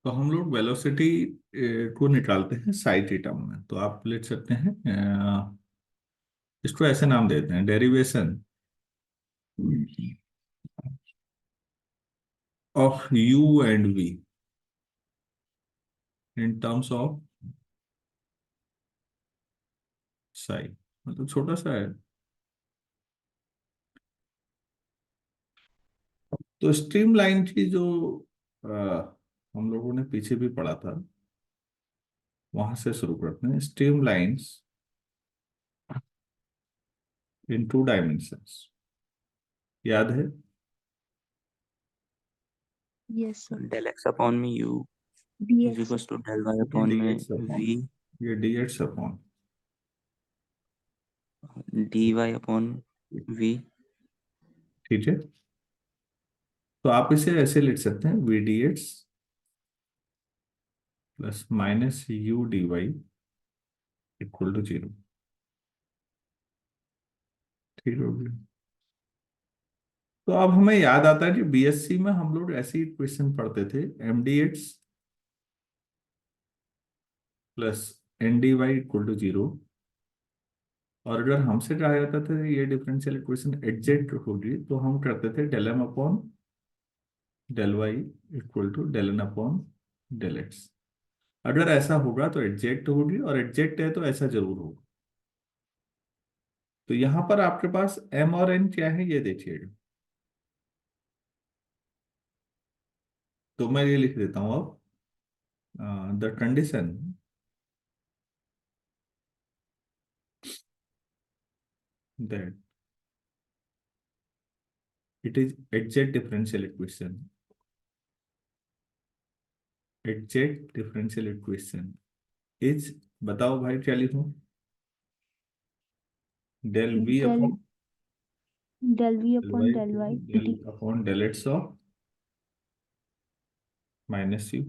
तो हम लोग वेलोसिटी को निकालते हैं साइड टर्म में। तो आप लिख सकते हैं इसको ऐसे नाम देते हैं, derivation of u and v in terms of psi. मतलब छोटा सा है। तो स्ट्रीम लाइन की जो अ, हम लोगों ने पीछे भी पढ़ा था, वहां से शुरू करते हैं। Streamlines in two dimensions, याद है? Yes sir. Del x upon में u v is x. Equal to del y ये अपॉन डी में एक्स अपॉन, वी ये d x upon d y upon v. ठीक है। तो आप इसे ऐसे लिख सकते हैं, v d x plus minus u d y equal to zero. ठीक हो गया। तो अब हमें याद आता है कि बीएससी में हम लोग ऐसी इक्वेशन पढ़ते थे, M d x plus N d y equal to zero. और अगर हमसे कहा जाता था ये डिफरेंशियल इक्वेशन एग्जैक्ट होगी, तो हम करते थे del M upon del y equal to del N upon del x. अगर ऐसा होगा तो एग्जैक्ट होगी, और एग्जैक्ट है तो ऐसा जरूर होगा। तो यहां पर आपके पास एम और एन क्या है ये देखिएगा। तो मैं ये लिख देता हूं अब, the condition that it is exact differential equation, exact differential equation is, बताओ भाई क्या लिखूं? Del v del upon del v del upon y del y del D. Upon del x of minus u,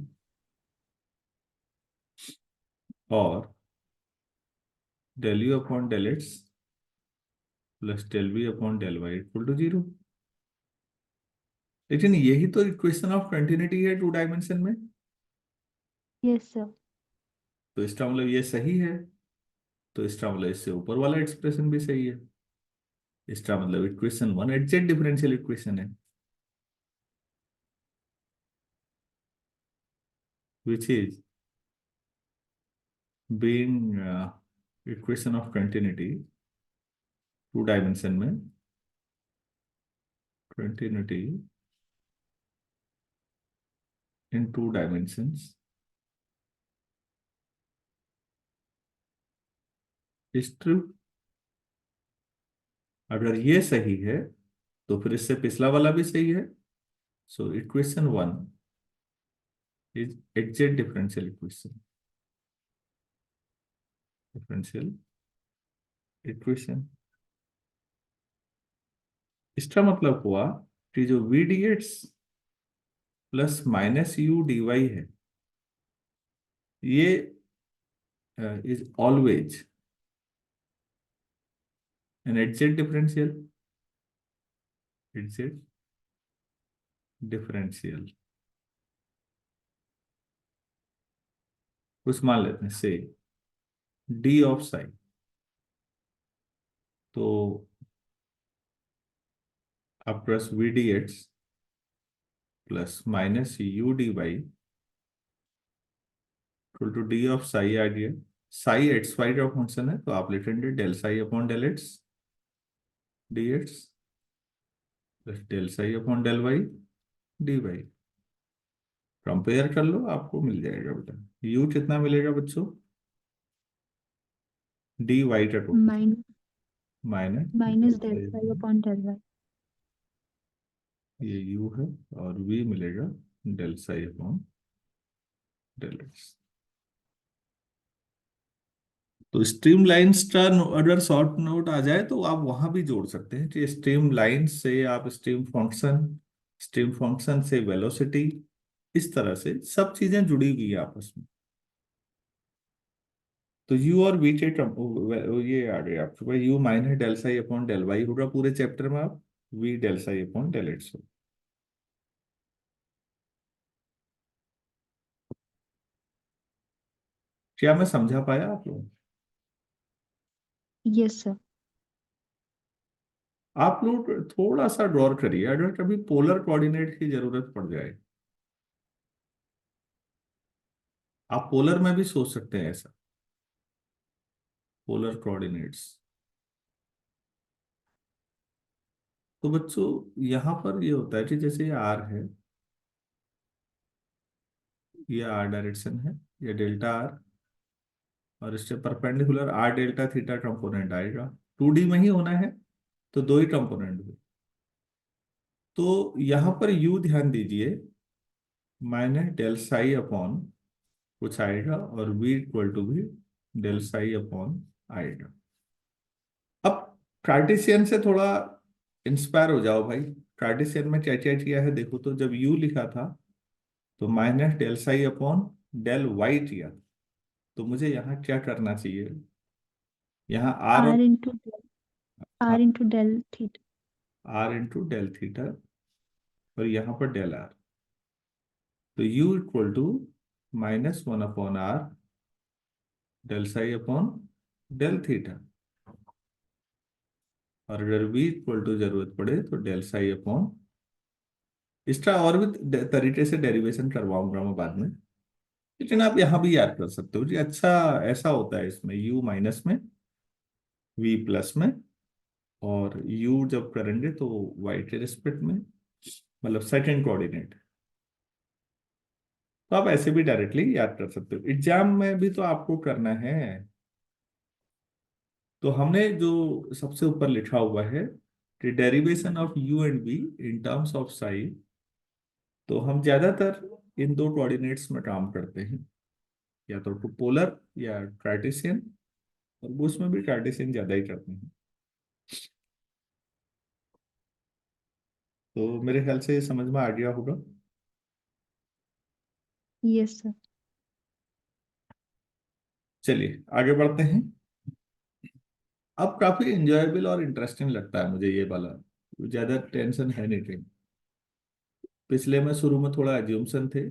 और del u upon del x plus del v upon del y equal to zero. लेकिन यही तो equation of continuity है two dimension में। Yes sir. तो इसका मतलब ये सही है। तो इसका मतलब इससे ऊपर वाला एक्सप्रेशन भी सही है। इसका मतलब equation one exact differential equation है, which is being equation of continuity two dimension में, continuity in two dimensions is true. अगर ये सही है तो फिर इससे पिछला वाला भी सही है। So equation one is exact differential equation, differential equation. इसका मतलब हुआ कि जो v d x plus minus u d y है, ये is always an exact differential, exact differential. कुछ मान लेते हैं, से डी ऑफ साई। तो आप plus v d x plus minus u d y equal to d of psi आ गया। साई एक्स वाई का फंक्शन है, तो आप लिखेंगे del psi upon del x d x plus del psi upon del y d y. Compare कर लो, आपको मिल जाएगा बेटा। यू कितना मिलेगा बच्चों? डी वाई का total minus minus minus del y upon del y. ये यू है, और वी मिलेगा del psi upon del x. तो स्ट्रीम लाइंस का अगर शॉर्ट नोट आ जाए तो आप वहां भी जोड़ सकते हैं कि स्ट्रीम लाइन से आप स्ट्रीम फंक्शन, स्ट्रीम फंक्शन से वेलोसिटी, इस तरह से सब चीजें जुड़ी हुई है आपस में। तो यू और वी के ये आ गए आपके पास, u minus del psi upon del y होगा पूरे चैप्टर में, आप v del psi upon del x हो। क्या मैं समझा पाया आप लोग? Yes, sir. आप लोग थोड़ा सा गौर करिए, अगर कभी पोलर कोऑर्डिनेट की जरूरत पड़ जाए, आप पोलर में भी सोच सकते हैं ऐसा, पोलर कोऑर्डिनेट्स। तो बच्चों यहां पर ये होता है कि जैसे ये आर है, ये आर डायरेक्शन है, ये डेल्टा आर, और इसके perpendicular R delta theta component आएगा। 2D में ही होना है तो दो ही कंपोनेंट हुए। तो यहां पर यू ध्यान दीजिए, माइनस डेल साई अपॉन कुछ आएगा, और v इक्वल टू भी डेल साई अपॉन आएगा। अब कार्टेशियन से थोड़ा इंस्पायर हो जाओ भाई। कार्टेशियन में क्या क्या किया है देखो, तो जब u लिखा था तो minus del psi upon del y किया, तो मुझे यहाँ क्या करना चाहिए, यहाँ r R और into del, R into del theta. r into del theta, और यहाँ पर डेल r, तो u equal to -1/r del psi upon del theta, और अगर v इक्वल टू जरूरत पड़े तो डेल साई अपॉन, इसका और भी तरीके से डेरिवेशन करवाऊंगा मैं बाद में, लेकिन आप यहाँ भी याद कर सकते हो जी। अच्छा, ऐसा होता है इसमें u माइनस में, v प्लस में, और u जब करेंगे तो y के रिस्पेक्ट में, मतलब सेकंड कोऑर्डिनेट। तो आप ऐसे भी डायरेक्टली याद कर सकते हो, एग्जाम में भी तो आपको करना है। तो हमने जो सबसे ऊपर लिखा हुआ है कि derivation of u and v in terms of psi, तो हम ज्यादातर इन दो कोऑर्डिनेट्स में काम करते हैं, या तो पोलर या कार्टेशियन, और वो उसमें भी कार्टेशियन ज्यादा ही करते हैं। तो मेरे ख्याल से ये समझ में आ गया होगा। Yes, sir. चलिए आगे बढ़ते हैं। अब काफी इंजॉयबल और इंटरेस्टिंग लगता है मुझे ये वाला, ज्यादा टेंशन है नहीं कहीं। पिछले में शुरू में थोड़ा एज्यूम्सन थे,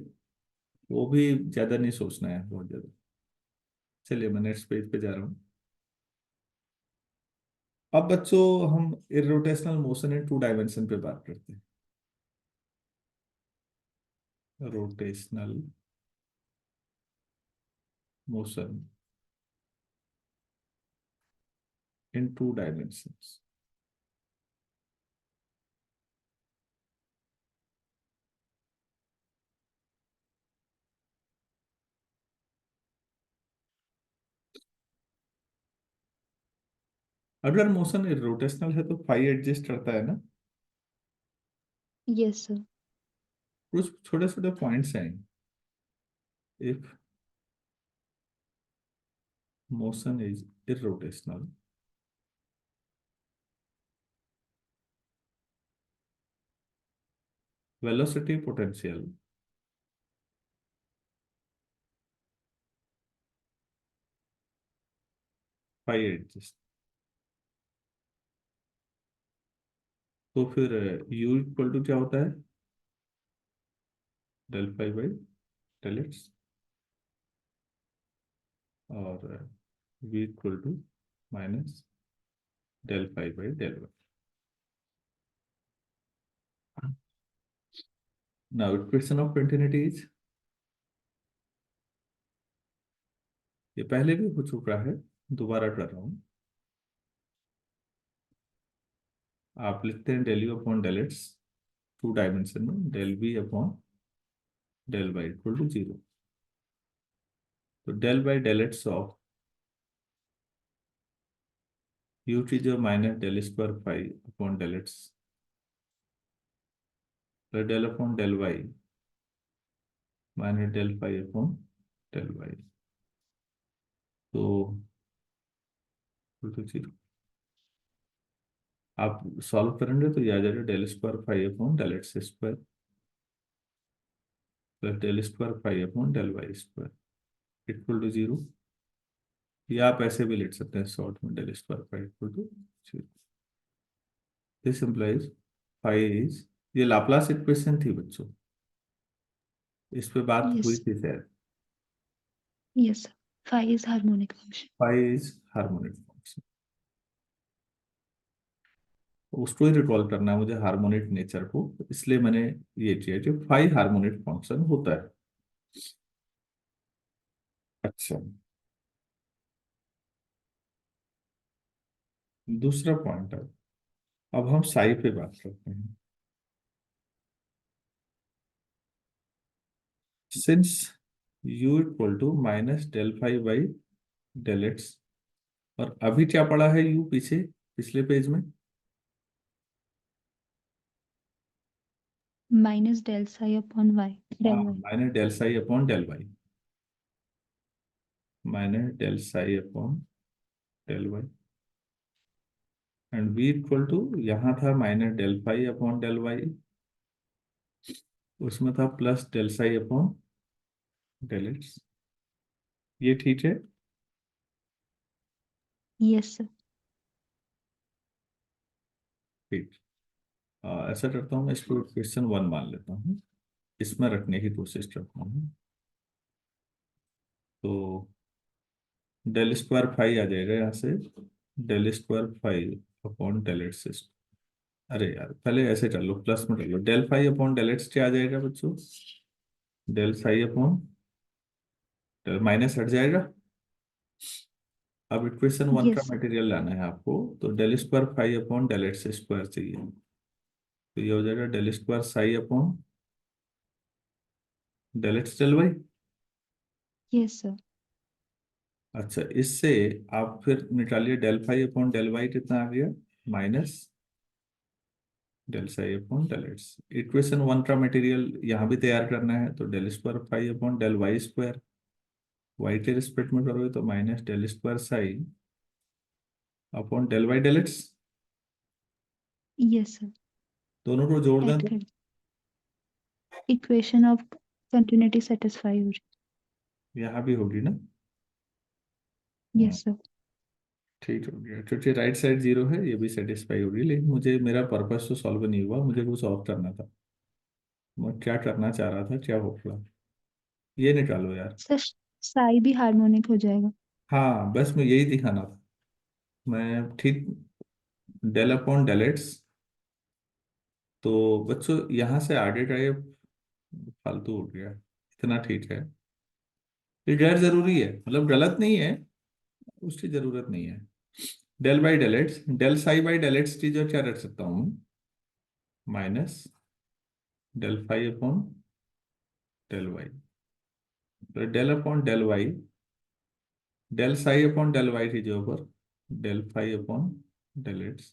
वो भी ज्यादा नहीं सोचना है, बहुत ज्यादा। चलिए मैं नेक्स्ट पेज पे जा रहा हूँ। अब बच्चों हम इरोटेशनल मोशन इन 2 डायमेंशन पे बात करते हैं। Rotational motion in 2 dimensions. अगर मोशन रोटेशनल है तो फाई एडजस्ट करता है ना। Yes, sir. कुछ छोटे छोटे पॉइंट्स हैं। If motion is irrotational, velocity potential phi exists, तो फिर u इक्वल टू क्या होता है, del phi by del x, और v equal to minus del phi by del y. Now equation of continuity is, ये पहले भी हो चुका है, दोबारा कर रहा हूँ। आप लिखते हैं del u upon del x 2 dimension में, del v upon del y equal to 0। तो del by del x of u की जो minus del square phi upon del x, plus del upon del y minus del phi upon del y, तो equal to 0। आप solve करेंगे तो ये आ जाएगा del square phi upon del x square, plus del square phi upon del y square equal to 0। या आप ऐसे भी लिख सकते हैं शॉर्ट में, del square phi equal to 0। This implies phi is, ये लाप्लास इक्वेशन थी बच्चों, इस पे बात हुई Yes. थी शायद। Yes, sir. phi is harmonic function. Phi is harmonic function, उसको ही रिकॉल करना है मुझे हार्मोनिक नेचर को, इसलिए मैंने ये किया कि फाई हार्मोनिक फंक्शन होता है। अच्छा, दूसरा पॉइंट है, अब हम साई पे बात करते हैं। Since u equal to minus del phi by del x, और अभी क्या पड़ा है u पीछे पिछले पेज में, Minus del psi upon y. Del y. Minus del psi upon del y, minus del psi upon del y, and v equal to यहाँ था minus del phi upon del y, उसमें था plus del psi upon del x. ये ठीक है। Yes, sir. ठीक, ऐसा करता हूँ मैं इसको क्वेश्चन 1 मान लेता हूँ, इसमें रखने की कोशिश करता हूँ। तो डेल स्क्वायर फाई आ जाएगा यहाँ से, del square phi upon del x. अरे यार पहले ऐसे कर लो, प्लस में कर लो, del phi upon del x क्या आ जाएगा बच्चों, del phi upon del minus हट जाएगा। अब इक्वेशन 1 का Yes, sir. मटेरियल लाना है आपको, तो del square phi upon del x square चाहिए, तो ये हो जाएगा del square psi upon del x del y. Yes, sir. अच्छा, इससे आप फिर निकालिए del phi upon del y कितना आ गया, minus del psi upon del x. Equation 1 का मटेरियल यहाँ भी तैयार करना है, तो del square phi upon del y square, y के रिस्पेक्ट में करोगे तो minus del square psi upon del y del x, Yes, sir. दोनों को जोड़ दें Add तो कर equation of continuity satisfy हो जाए. यहाँ भी होगी ना। Yes, sir. ठीक हो गया, क्योंकि राइट साइड जीरो है, ये भी सेटिस्फाई होगी, लेकिन मुझे मेरा पर्पस तो सॉल्व नहीं हुआ, मुझे कुछ और करना था। मैं क्या करना चाह रहा था, क्या होगा, ये निकालो यार। Sir, psi भी harmonic हो जाएगा. हाँ बस मैं यही दिखाना था, मैं ठीक, डेल अपॉन डेल एक्स। तो बच्चों यहाँ से आगे का ये फालतू हो गया, इतना ठीक है, ये गैर जरूरी है, मतलब गलत नहीं है, उसकी जरूरत नहीं है। Del by del x, del psi by del x की जो क्या रख सकता हूँ, minus del phi upon del y, तो del upon del y, del psi upon del y की जगह पर del phi upon del x.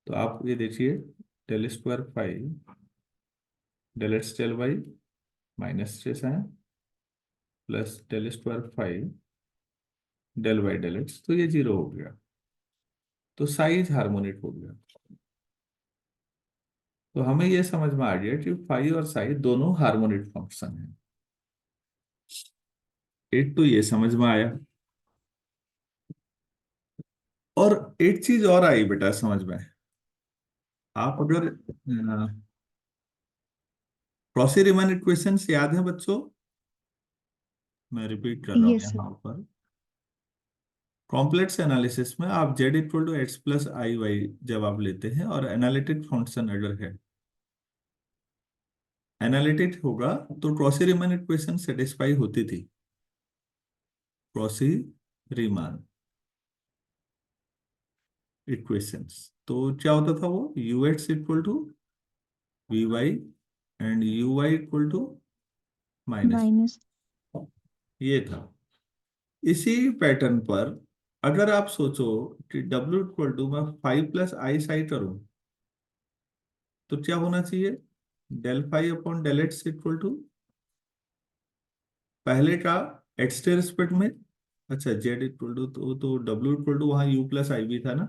तो आप ये देखिए, del square phi del x del y minus 6 है, plus del square phi del y del x, तो ये जीरो हो गया, तो साइज हार्मोनिक हो गया। तो हमें ये समझ में आ गया कि फाई और साई दोनों हार्मोनिक फंक्शन है। एक तो ये समझ में आया, और एक चीज और आई बेटा समझ में, आप अगर कॉशी रीमन इक्वेशंस याद है बच्चों, मैं रिपीट कर रहा हूँ Yes, sir. यहाँ पर, कॉम्प्लेक्स एनालिसिस में आप z equal to x plus i y जब आप लेते हैं, और एनालिटिक फंक्शन अगर है, एनालिटिक होगा, तो कॉशी रीमन इक्वेशन सेटिस्फाई होती थी, कॉशी रीमन इक्वेशंस। तो क्या होता था वो, u x equal to v y and u y equal to minus, Minus. ये था। इसी पैटर्न पर अगर आप सोचो कि W इक्वल टू मैं 5 + i साई करूं, तो क्या होना चाहिए, del phi upon del x equal to पहले का एक्स के रिस्पेक्ट में, अच्छा जेड इक्वल टू, तो W इक्वल टू वहां u प्लस आई भी था ना,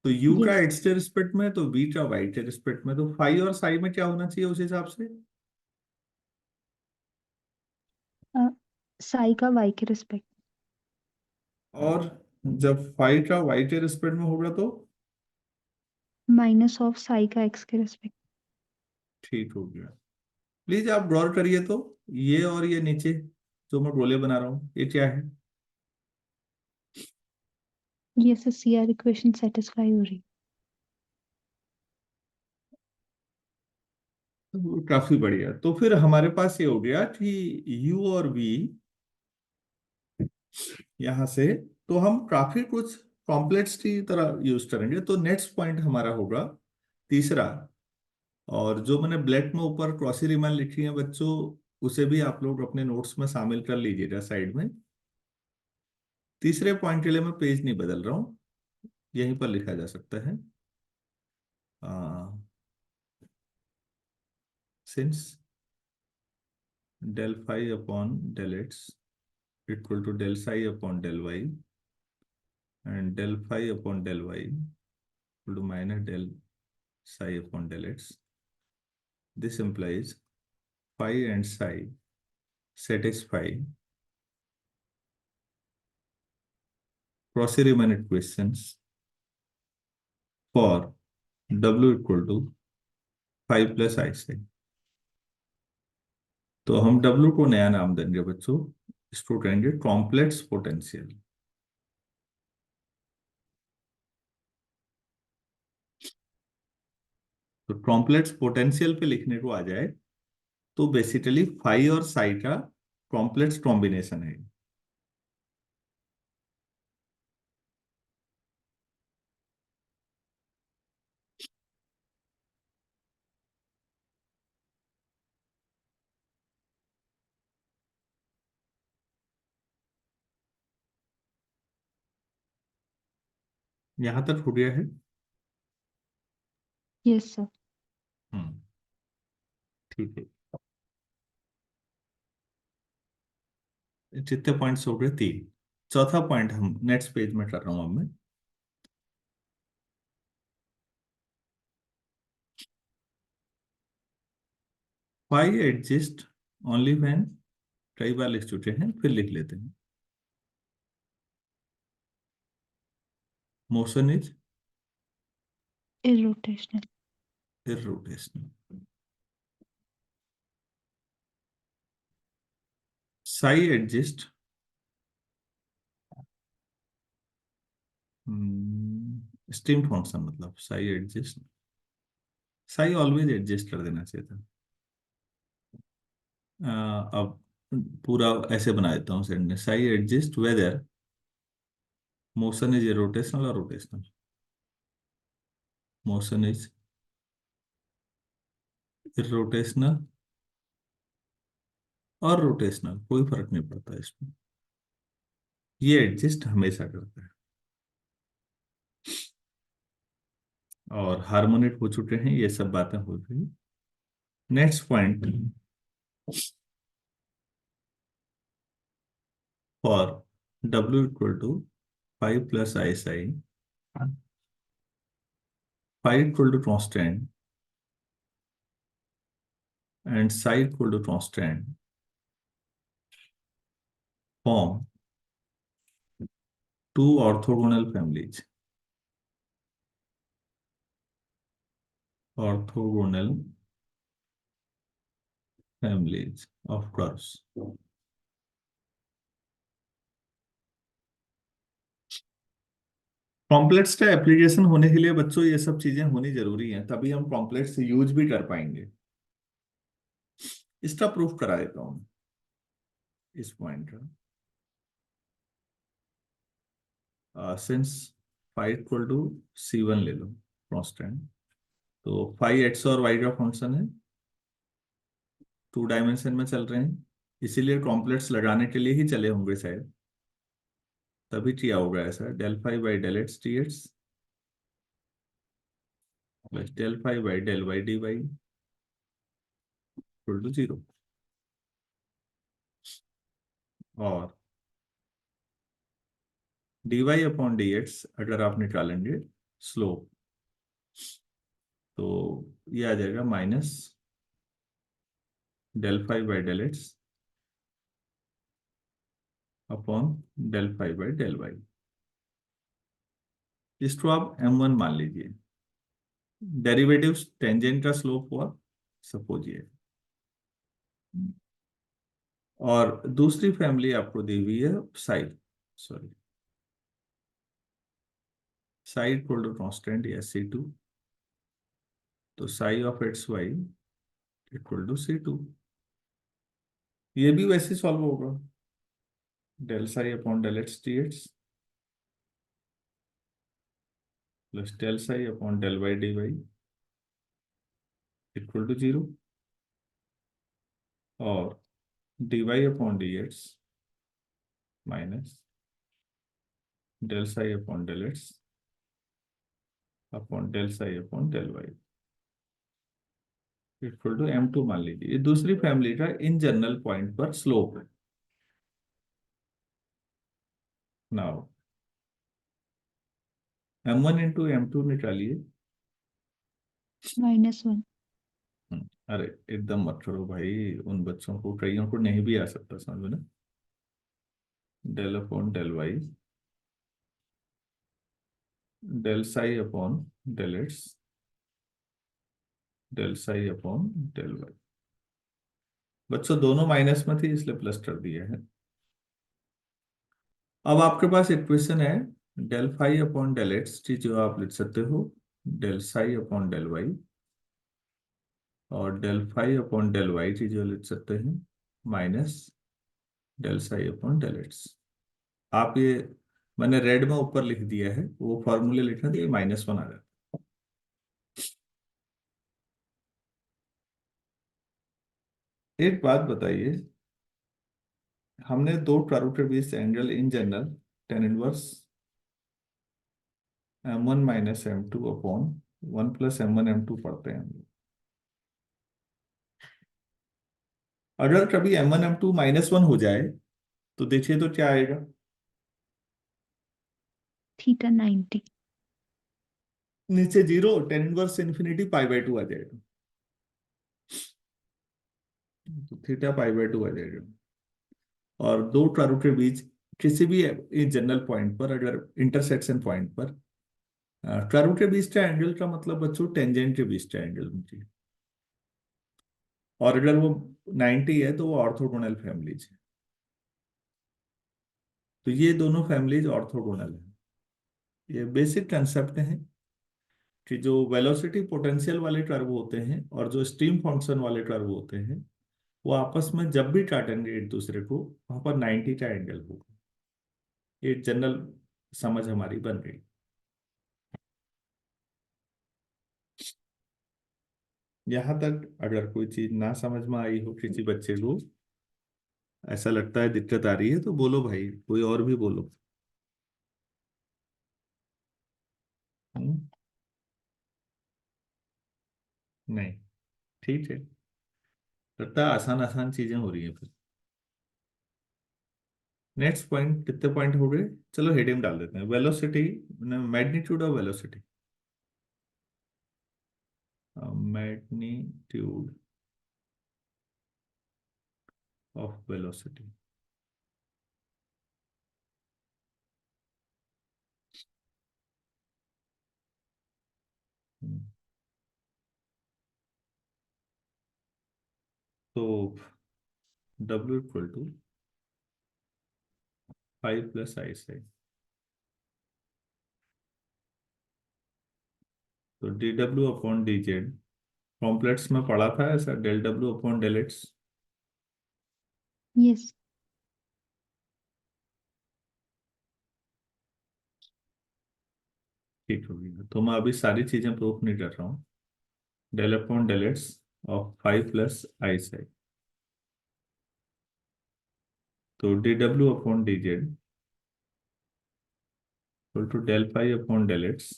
तो u का Yes. एक्स के रिस्पेक्ट में, तो v का y के रिस्पेक्ट में, तो फाई और साई में क्या होना चाहिए उस हिसाब से, Psi का y के respect. और जब फाई का y के रिस्पेक्ट में होगा तो Minus of psi का x के respect. ठीक हो गया। प्लीज आप गौर करिए तो, ये और ये नीचे जो मैं गोले बना रहा हूँ, ये क्या है? ये सर CR इक्वेशन सेटिस्फाई हो रही। तो काफी बढ़िया। तो फिर हमारे पास ये हो गया कि U और V यहां से, तो हम काफी कुछ कॉम्प्लेक्स की तरह यूज करेंगे। तो नेक्स्ट पॉइंट हमारा होगा तीसरा, और जो मैंने ब्लैक में ऊपर क्रॉसी रीमान लिखी है बच्चों, उसे भी आप लोग अपने नोट्स में शामिल कर लीजिएगा साइड में। तीसरे पॉइंट के लिए मैं पेज नहीं बदल रहा हूं, यहीं पर लिखा जा सकता है। Since del phi upon del x equal to del psi upon del y and del phi upon del y equal to minus del psi upon del x, this implies phi and psi satisfy Cauchy-Riemann equations for W equal to phi plus I psi। तो हम W को नया नाम देंगे बच्चों, इसको कहेंगे complex potential. तो कॉम्प्लेक्स पोटेंशियल पे लिखने को आ जाए तो बेसिकली फाई और साई का कॉम्प्लेक्स कॉम्बिनेशन है। यहां तक हो गया है। Yes sir. हम्म, ठीक है। जितने पॉइंट्स हो गए, तीन। चौथा पॉइंट हम नेक्स्ट पेज में कर रहा हूं अब मैं। फाई एडजस्ट ओनली व्हेन, कई बार लिख चुके हैं, फिर लिख लेते हैं। Motion is irrotational. Irrotational. Psi adjust stream function, मतलब psi adjust, psi always adjust कर देना चाहिए था। अब पूरा ऐसे बना देता हूँ सेंड में, psi exists whether motion is rotational irrotational. Motion is rotational irrotational, कोई फर्क नहीं पड़ता इसमें, ये एडजस्ट हमेशा करता है। और हार्मोनिक हो चुके हैं, ये सब बातें हो रही। Next point, for W equal to 5 plus i psi, 5 equal to constant and psi equal to constant, form two orthogonal families. Orthogonal families of curves. Complex का एप्लीकेशन होने के लिए बच्चों ये सब चीजें होनी जरूरी हैं, तभी हम कॉम्प्लेक्स यूज भी कर पाएंगे। इसका प्रूफ करा देता हूं इस पॉइंट का। Since five equal to C1 ले लो कांस्टेंट, तो 5x और y का फंक्शन है, 2 डायमेंशन में चल रहे हैं, इसीलिए कॉम्प्लेक्स लगाने के लिए ही चले होंगे शायद, तभी किया होगा ऐसा। del phi by del x dx plus del phi by del y dy equal to 0। और dy अपॉन dx अगर आप निकालेंगे स्लोप, तो ये आ जाएगा minus del phi by del x upon del phi by del y। इसको आप m1 मान लीजिए। डेरिवेटिव टेंजेंट का स्लोप हुआ, सपोज ये और दूसरी फैमिली आपको दी हुई है psi, sorry psi equal to constant या C2, तो psi of x y equal to C2। ये भी वैसे सॉल्व होगा, del psi upon del x d x plus del psi upon del y d y equal to 0, और d y upon d x minus del psi upon del x upon del psi upon del y equal to M2 मान लीजिए। ये दूसरी फैमिली का in general point पर slope है। Now M1 into M2 निकालिए। -1। अरे एकदम मत करो भाई, उन बच्चों को, कईयों को नहीं भी आ सकता समझ में ना। Del upon del y del psi upon del x del psi upon del y. बच्चों दोनों माइनस में थी इसलिए प्लस कर दिया है। अब आपके पास इक्वेशन है del phi upon del x की, जो आप लिख सकते हो del psi upon del y, और del phi upon del y की जो लिख सकते हैं minus del psi upon del x. आप ये, मैंने रेड में ऊपर लिख दिया है, वो फॉर्मूले लिखना तो ये -1 आ जाता है। एक बात बताइए, हमने दो कर्व के बीच angle in general tan inverse M1 minus M2 upon 1 plus M1 M2 पढ़ते हैं हम लोग। अगर कभी M1 M2 -1 हो जाए तो देखिए तो क्या आएगा। थीटा 90। नीचे 0, tan इनवर्स इन्फिनिटी π/2 आ जाएगा, तो थीटा π/2 आ जाएगा। और दो कर्व के बीच किसी भी जनरल पॉइंट पर, अगर इंटरसेक्शन पॉइंट पर कर्व के बीच का एंगल का मतलब बच्चों टेंजेंट के बीच का एंगल होती है, और अगर वो 90 है तो वो ऑर्थोगोनल फैमिलीज है। तो ये दोनों फैमिलीज ऑर्थोगोनल है। ये बेसिक कंसेप्ट है कि जो वेलोसिटी पोटेंशियल वाले कर्व होते हैं और जो स्ट्रीम फंक्शन वाले कर्व होते हैं, वो आपस में जब भी काटेंगे एक दूसरे को, वहां पर 90 का एंगल होगा। ये जनरल समझ हमारी बन गई। यहां तक अगर कोई चीज ना समझ में आई हो किसी बच्चे को, ऐसा लगता है दिक्कत आ रही है, तो बोलो भाई, कोई और भी बोलो। हम्म? नहीं, ठीक है, लगता है आसान आसान चीजें हो रही है फिर। नेक्स्ट पॉइंट, कितने पॉइंट हो गए, चलो हेडिंग डाल देते हैं, velocity, magnitude of velocity, magnitude of velocity. तो W equal to 5 plus i psi, तो DW अपॉन DZ कॉम्प्लेक्स में पढ़ा था ऐसा, del W upon del x. Yes. ठीक हो गया, तो मैं अभी सारी चीजें प्रूफ नहीं कर रहा हूँ। Del upon del x of 5 plus i psi, तो DW upon DZ equal to del phi upon del x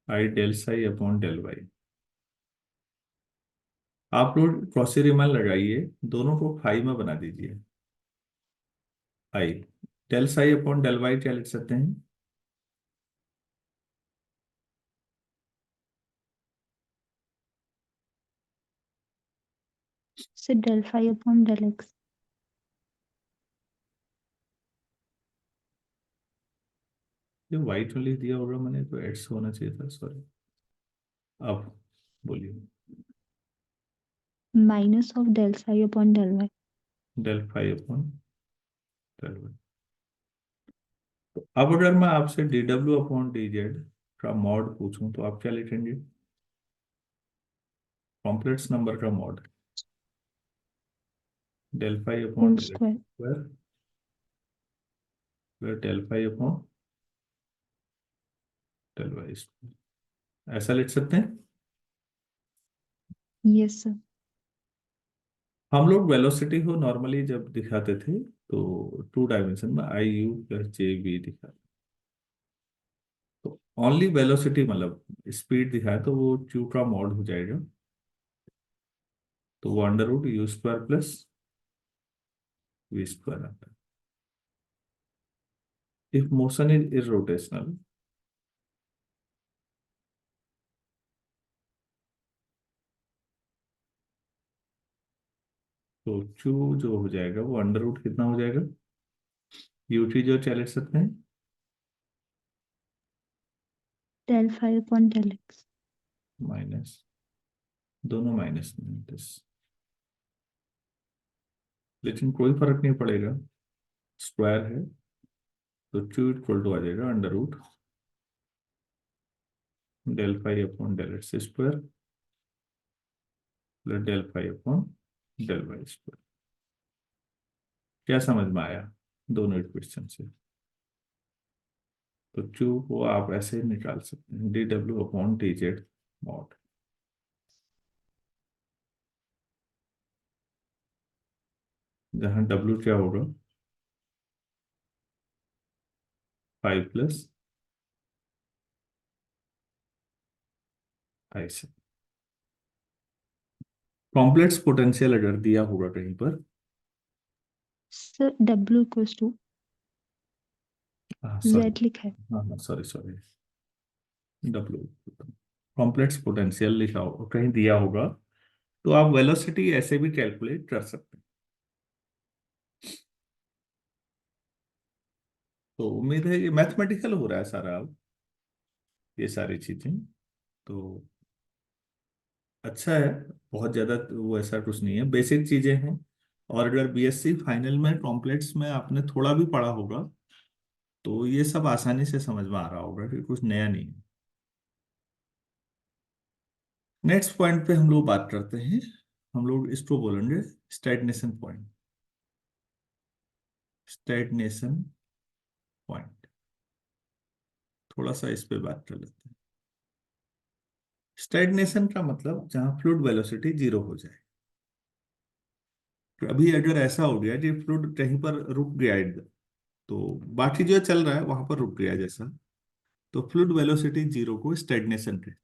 i del psi upon del y. आप लोग कॉशी रीमान लगाइए, दोनों को फाई में बना दीजिए। आई del psi upon del y क्या लिख सकते हैं, से del phi upon del x. जो वाइट में लिख दिया होगा मैंने, तो एक्स होना चाहिए था, सॉरी। अब बोलिए। Minus of del psi upon del y. Del phi upon del y. तो अब अगर मैं आपसे डी डब्ल्यू अपॉन डी जेड का मॉड पूछूं तो आप क्या लिखेंगे? कॉम्प्लेक्स नंबर का mod del phi upon whole del square. Square plus del phi upon del y square, ऐसा लिख सकते हैं। Yes sir. हम लोग वेलोसिटी को नॉर्मली जब दिखाते थे तो टू डायमेंशन में आई यू प्लस जे वी दिखाते, तो ओनली वेलोसिटी मतलब स्पीड दिखाए तो वो क्यू का मॉड हो जाएगा, तो वो under root u square plus v square आता है। इफ मोशन इज इरोटेशनल तो क्यू जो हो जाएगा वो अंडर रूट कितना हो जाएगा, यू टी जो क्या लिख सकते हैं, del phi upon del x. Minus, दोनों माइनस में प्लस, लेकिन कोई फर्क नहीं पड़ेगा, स्क्वायर है तो क्यू इक्वल टू आ जाएगा under root del phi upon del x square plus del phi upon del y square. क्या समझ में आया दोनों इक्वेशन से? तो क्यू को आप ऐसे निकाल सकते हैं डी डब्ल्यू अपॉन डी जेड मॉड, जहां डब्ल्यू क्या होगा 5 प्लस आई से। कॉम्प्लेक्स पोटेंशियल अगर दिया होगा कहीं पर, सर डब्ल्यू इक्वल्स टू हाँ सॉरी, जेड लिखा है। हाँ हाँ sorry sorry, W complex potential लिखा हो कहीं दिया होगा तो आप वेलोसिटी ऐसे भी कैलकुलेट कर सकते हैं। तो उम्मीद है ये मैथमेटिकल हो रहा है सारा अब, ये सारी चीजें तो अच्छा है, बहुत ज्यादा तो वो ऐसा कुछ नहीं है, बेसिक चीजें हैं। और अगर बीएससी फाइनल में कॉम्प्लेक्स में आपने थोड़ा भी पढ़ा होगा तो ये सब आसानी से समझ में आ रहा होगा कि कुछ नया नहीं है। नेक्स्ट पॉइंट पे हम लोग बात करते हैं, हम लोग इसको बोलेंगे स्टैग्नेशन पॉइंट, स्टैग्नेशन पॉइंट, थोड़ा सा इस पे बात कर लेते हैं। स्टैग्नेशन का मतलब जहां फ्लूइड वेलोसिटी जीरो हो जाए। तो अभी अगर ऐसा हो गया कि फ्लूइड कहीं पर रुक गया एकदम, तो बाकी जो चल रहा है वहां पर रुक गया जैसा, तो फ्लूइड वेलोसिटी जीरो को स्टैग्नेशन कहते हैं।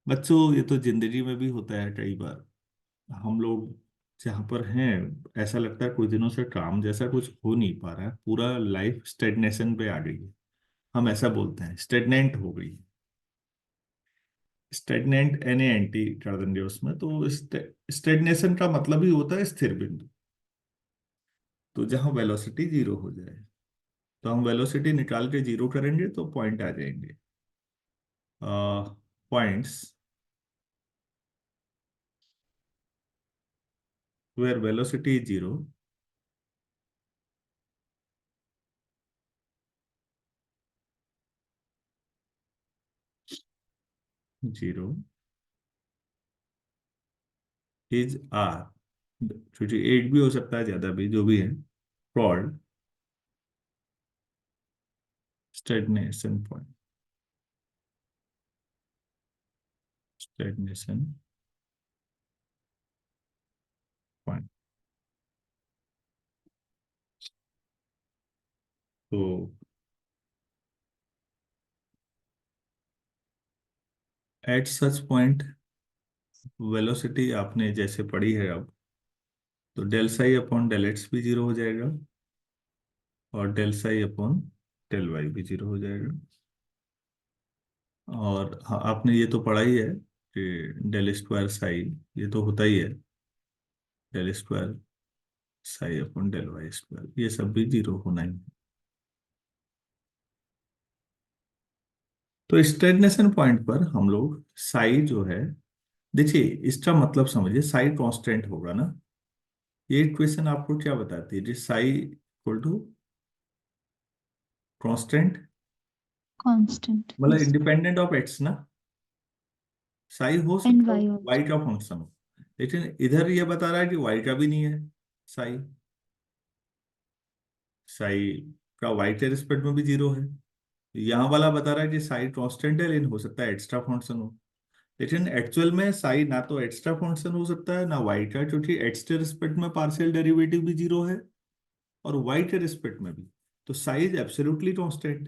बच्चों ये तो जिंदगी में भी होता है कई बार, हम लोग जहाँ पर हैं ऐसा लगता है कुछ दिनों से काम जैसा कुछ हो नहीं पा रहा है, पूरा लाइफ स्टेगनेशन पे आ गई है, हम ऐसा बोलते हैं स्टेगनेंट हो गई। Stagnant N A N T कर देंगे उसमें, तो स्टेगनेशन का मतलब ही होता है स्थिर बिंदु, तो जहाँ वेलोसिटी जीरो हो जाए, तो हम वेलोसिटी निकाल के जीरो करेंगे तो पॉइंट आ जाएंगे, points where velocity is zero zero is are, क्योंकि एट भी हो सकता है ज्यादा भी, जो भी है, called stagnation point, stagnation point. तो एट सच पॉइंट वेलोसिटी आपने जैसे पढ़ी है अब, तो del psi upon del x भी जीरो हो जाएगा और del psi upon del y भी जीरो हो जाएगा। और हाँ आपने ये तो पढ़ा ही है कि डेल स्क्वायर साई, ये तो होता ही है, del square psi upon del y square, ये सब भी जीरो होना ही है। तो स्टेगनेशन पॉइंट पर हम लोग साई जो है देखिए इसका मतलब समझिए, साई कांस्टेंट होगा ना। ये इक्वेशन आपको क्या बताती है, psi equal to constant, constant, मतलब यस, इंडिपेंडेंट ऑफ एक्स ना। साई हो एंड सकता है वाई ऑल्सो। वाई का फंक्शन हो, लेकिन इधर ये बता रहा है कि वाई का भी नहीं है। साई साई का वाई के रिस्पेक्ट में भी जीरो है। यहाँ वाला बता रहा है कि साई कांस्टेंट है, लेकिन हो सकता है एक्स्ट्रा फंक्शन हो। लेकिन एक्चुअल में साई ना तो एक्स्ट्रा फंक्शन हो सकता है ना वाई का, क्योंकि एक्स के रिस्पेक्ट में पार्शियल डेरिवेटिव भी जीरो है और वाई के रिस्पेक्ट में भी। तो Sai is absolutely constant.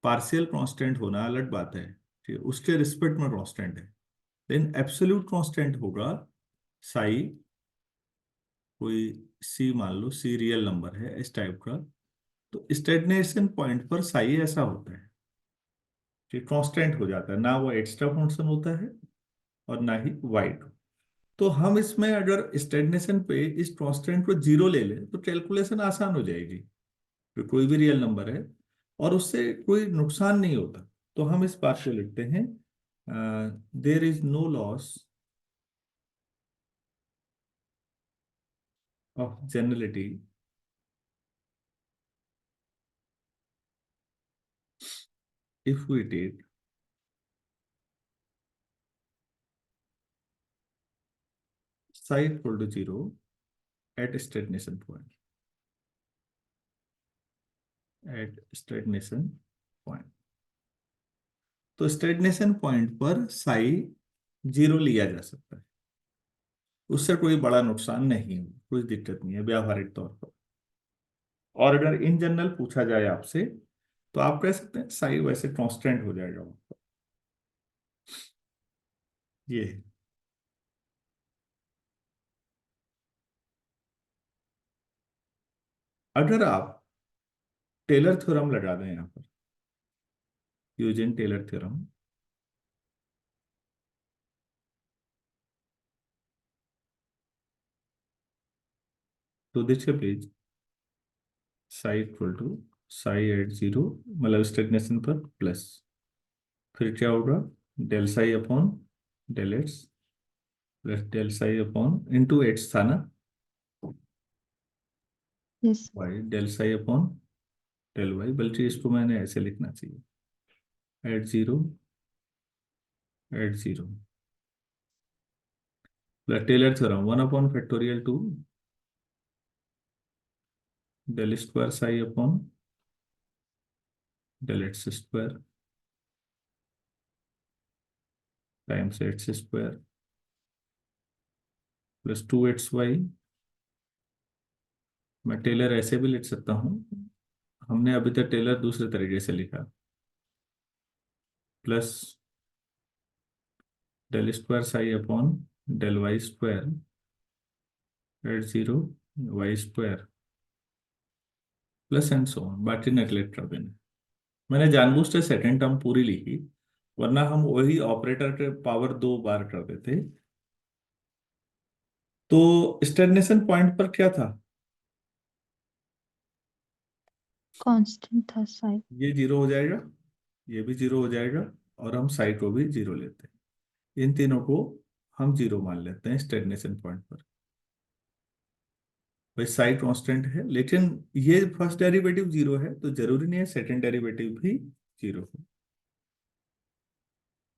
Partial constant होना अलग बात है कि उसके रिस्पेक्ट में कांस्टेंट है, लेकिन एब्सोल्यूट कांस्टेंट होगा साई। कोई सी मान लो, सी रियल नंबर है इस टाइप का, तो स्टेगनेशन पॉइंट पर साई ऐसा होता है कि कांस्टेंट हो जाता है, ना वो एक्स्ट्रा फंक्शन होता है और ना ही वाई। तो हम इसमें अगर स्टेगनेशन पे इस कांस्टेंट को जीरो ले लें तो कैलकुलेशन आसान हो जाएगी, कि कोई भी रियल नंबर है और उससे कोई नुकसान नहीं होता। तो हम इस बात को लिखते हैं, there is no loss of generality if we take psi equal to 0 at stagnation point, at stagnation point। तो स्टेगनेशन पॉइंट पर साई जीरो लिया जा सकता है, उससे कोई बड़ा नुकसान नहीं है, कोई दिक्कत नहीं है व्यावहारिक तौर पर। और अगर इन जनरल पूछा जाए आपसे, तो आप कह सकते हैं साई वैसे कांस्टेंट हो जाएगा। ये है। अगर आप टेलर थ्योरम लगा दें यहाँ पर, यूजिंग टेलर थ्योरम, तो देखिए please, psi equal to psi at zero, मतलब स्टेगनेशन पर प्लस, फिर क्या होगा, del psi upon del x plus del psi upon into x था ना, yes, y del psi upon del y, बल्कि इसको मैंने ऐसे लिखना चाहिए, at zero plus Taylor theorem one upon factorial two del square psi upon del x square times x square plus two x y. मैं Taylor ऐसे भी लिख सकता हूँ, हमने अभी तक टेलर दूसरे तरीके से लिखा, plus del square psi upon del y square at zero y square plus and so on, बाकी नेगलेक्ट कर देना। मैंने जानबूझ से सेकेंड टर्म पूरी लिखी, वरना हम वही ऑपरेटर के पावर दो बार कर देते। तो स्टेगनेशन पॉइंट पर क्या था, कांस्टेंट था साई। ये जीरो हो जाएगा, ये भी जीरो हो जाएगा, और हम साई को भी जीरो लेते हैं। इन तीनों को हम जीरो मान लेते हैं स्टेगनेशन पॉइंट पर। भाई साई कांस्टेंट है, लेकिन ये फर्स्ट डेरिवेटिव जीरो है, तो जरूरी नहीं है सेकंड डेरिवेटिव भी जीरो हो।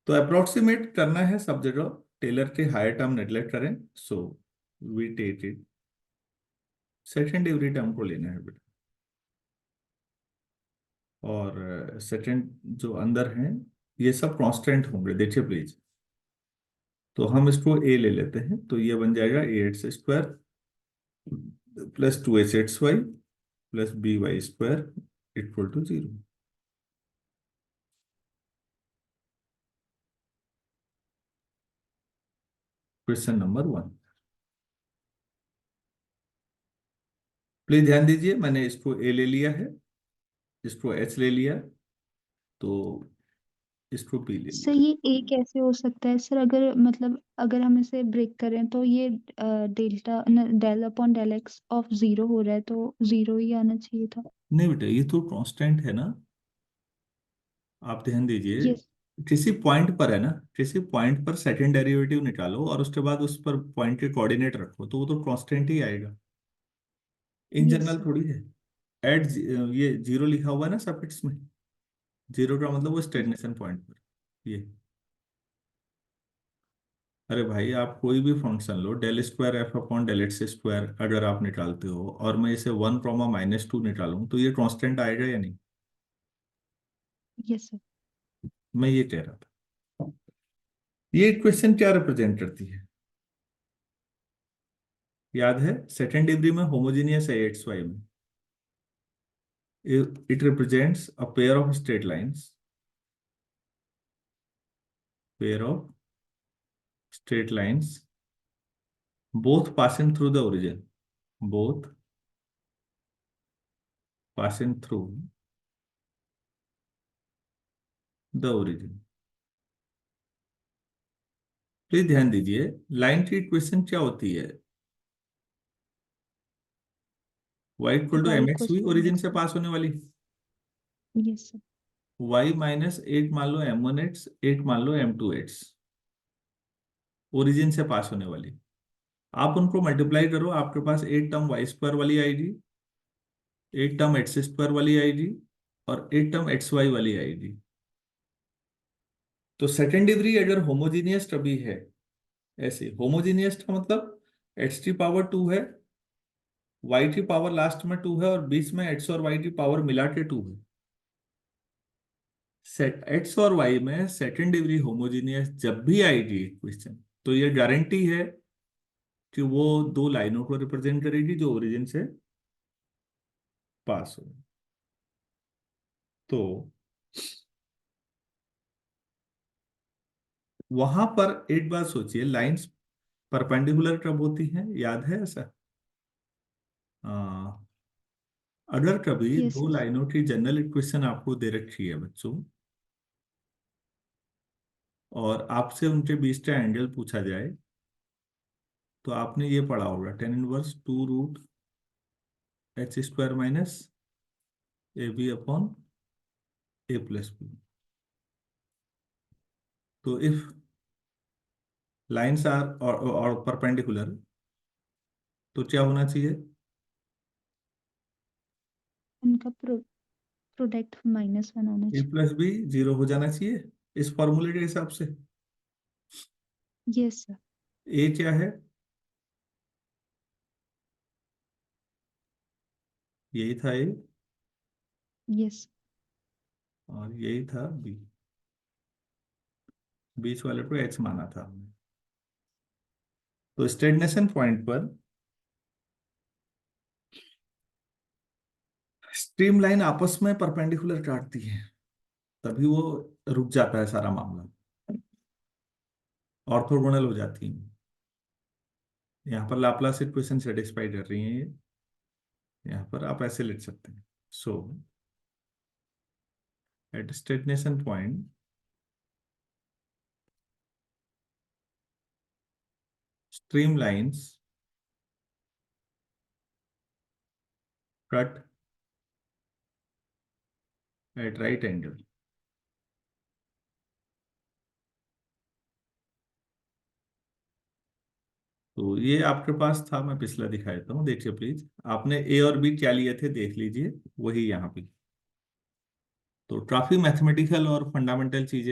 तो अप्रोक्सीमेट करना है सब जगह, टेलर के हायर टर्म नेगलेक्ट करें, so we take it second degree term को लेना है बेटा। और सेकंड जो अंदर हैं, ये सब कांस्टेंट होंगे, देखिए प्लीज। तो हम इसको ए ले लेते हैं, तो ये बन जाएगा a x square plus two h x y plus b y square equal to zero. Question number one, please ध्यान दीजिए, मैंने इसको ए ले लिया है, इसको एच ले लिया, तो इसको बी ले सर लिया। ये ए कैसे हो सकता है सर? अगर मतलब अगर हम इसे ब्रेक करें तो ये delta del upon del x of zero हो रहा है, तो जीरो ही आना चाहिए था। नहीं बेटा, ये तो कांस्टेंट है ना, आप ध्यान दीजिए। यस, किसी पॉइंट पर है ना, किसी पॉइंट पर सेकंड डेरिवेटिव निकालो और उसके बाद उस पर पॉइंट के कोऑर्डिनेट रखो तो वो तो कांस्टेंट ही आएगा। In yes general sir. थोड़ी है। एट, ये जीरो लिखा हुआ है ना सफिक्स में, जीरो का मतलब वो स्टेगनेशन पॉइंट पर ये। अरे भाई आप कोई भी फंक्शन लो, del square f upon del x square अगर आप निकालते हो और मैं इसे 1, -2 निकालूं तो ये कांस्टेंट आएगा या नहीं? Yes sir. मैं ये कह रहा था। ये इक्वेशन क्या रिप्रेजेंट करती है, याद है? सेकेंड डिग्री में होमोजीनियस है एक्स वाई में। It represents a pair of straight lines, pair of straight lines both passing through the origin, both passing through the origin। Please ध्यान दीजिए, लाइन की इक्वेशन क्या होती है? y equal to y m x equals हुई to m origin x. से pass होने वाली, यस सर। y माइनस 8 मान लो m1x, 8 मान लो m2x, ओरिजिन से पास होने वाली। आप उनको मल्टीप्लाई करो, आपके पास एक टर्म वाई स्क्वायर वाली आएगी, एक टर्म एक्स स्क्वायर वाली आएगी और एक टर्म एक्स वाई वाली आएगी। तो सेकेंड डिग्री अगर होमोजीनियस कभी है, ऐसे होमोजीनियस का मतलब एक्स की पावर 2 है, वाई की पावर लास्ट में 2 है और बीच में एक्स और वाई की पावर मिला के 2 है। सेट एक्स और वाई में सेकेंड डिग्री होमोजीनियस जब भी आएगी क्वेश्चन, तो ये गारंटी है कि वो दो लाइनों को रिप्रेजेंट करेगी जो ओरिजिन से पास हो। तो वहां पर एक बात सोचिए, लाइंस परपेंडिकुलर कब होती हैं, याद है ऐसा? आ, अगर कभी यस दो सर। लाइनों की जनरल इक्वेशन आपको दे रखी है बच्चों, और आपसे उनके बीच का एंगल पूछा जाए, तो आपने ये पढ़ा होगा, tan inverse 2√h² minus AB upon A+B। तो इफ लाइन्स आर और परपेंडिकुलर तो क्या होना चाहिए? उनका प्रोडक्ट -1 होना A+B 0 हो जाना चाहिए इस फॉर्मूले के हिसाब से। चाहिए। Yes sir. ए क्या है? यही था ए, यस। और यही था बी, बीच वाले को एच माना था हमने। तो स्टेगनेशन पॉइंट पर स्ट्रीम लाइन आपस में परपेंडिकुलर काटती है, तभी वो रुक जाता है सारा मामला, ऑर्थोगोनल हो जाती है। यहाँ पर लाप्लास इक्वेशन सेटिस्फाई कर रही है ये, यहाँ पर आप ऐसे लिख सकते हैं। So at stagnation point stream lines cut at right angle। तो ये आपके पास था, मैं पिछला दिखा देता हूँ, देखिए प्लीज। आपने ए और बी क्या लिए थे देख लीजिए, वही यहाँ पे। तो काफी मैथमेटिकल और फंडामेंटल चीजें